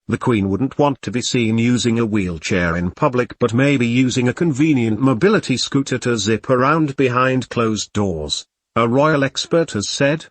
The Queen wouldn't want to be seen using a wheelchair in public, but maybe using a convenient mobility scooter to zip around behind closed doors, a royal expert has said.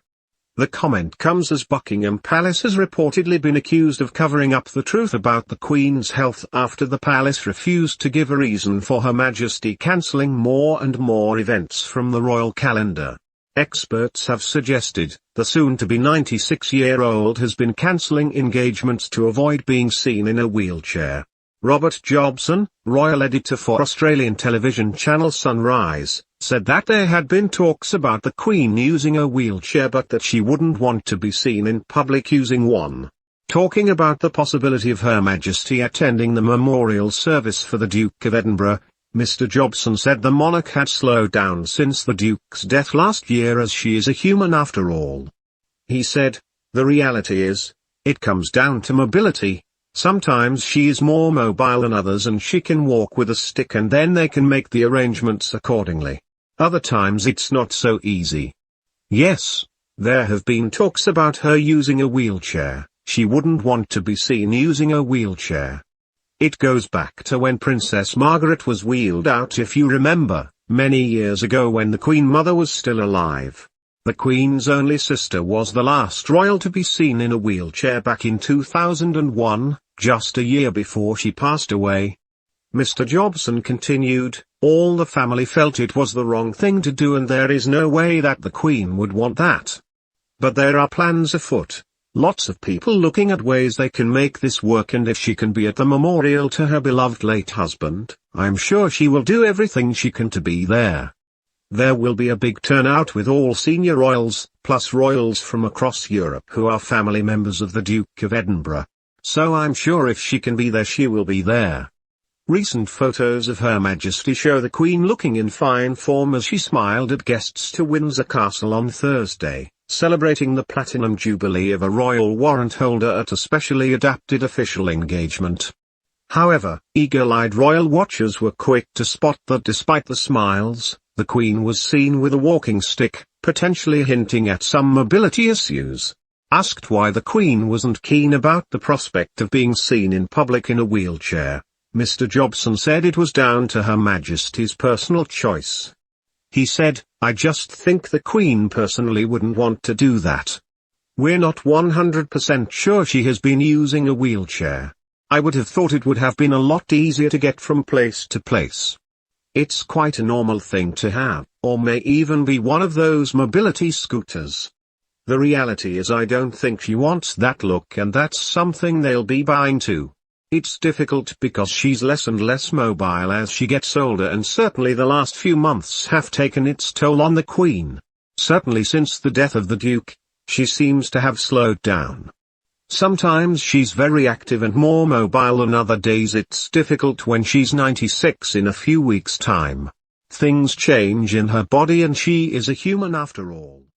The comment comes as Buckingham Palace has reportedly been accused of covering up the truth about the Queen's health after the palace refused to give a reason for Her Majesty cancelling more and more events from the royal calendar. Experts have suggested, the soon-to-be 96-year-old has been cancelling engagements to avoid being seen in a wheelchair. Robert Jobson, royal editor for Australian television channel Sunrise, said that there had been talks about the Queen using a wheelchair but that she wouldn't want to be seen in public using one. Talking about the possibility of Her Majesty attending the memorial service for the Duke of Edinburgh, Mr. Jobson said the monarch had slowed down since the Duke's death last year, as she is a human after all. He said, "The reality is, it comes down to mobility. Sometimes she is more mobile than others and she can walk with a stick and then they can make the arrangements accordingly. Other times it's not so easy. Yes, there have been talks about her using a wheelchair. She wouldn't want to be seen using a wheelchair. It goes back to when Princess Margaret was wheeled out, if you remember, many years ago when the Queen Mother was still alive. The Queen's only sister was the last royal to be seen in a wheelchair back in 2001, just a year before she passed away." Mr. Jobson continued, "All the family felt it was the wrong thing to do and there is no way that the Queen would want that. But there are plans afoot. Lots of people looking at ways they can make this work, and if she can be at the memorial to her beloved late husband, I'm sure she will do everything she can to be there. There will be a big turnout with all senior royals, plus royals from across Europe who are family members of the Duke of Edinburgh. So I'm sure if she can be there she will be there." Recent photos of Her Majesty show the Queen looking in fine form as she smiled at guests to Windsor Castle on Thursday, celebrating the Platinum Jubilee of a royal warrant holder at a specially adapted official engagement. However, eagle-eyed royal watchers were quick to spot that despite the smiles, the Queen was seen with a walking stick, potentially hinting at some mobility issues. Asked why the Queen wasn't keen about the prospect of being seen in public in a wheelchair, Mr. Jobson said it was down to Her Majesty's personal choice. He said, "I just think the Queen personally wouldn't want to do that. We're not 100% sure she has been using a wheelchair. I would have thought it would have been a lot easier to get from place to place. It's quite a normal thing to have, or may even be one of those mobility scooters. The reality is I don't think she wants that look, and that's something they'll be buying too. It's difficult because she's less and less mobile as she gets older, and certainly the last few months have taken its toll on the Queen. Certainly since the death of the Duke, she seems to have slowed down. Sometimes she's very active and more mobile than other days. It's difficult when she's 96 in a few weeks' time. Things change in her body and she is a human after all."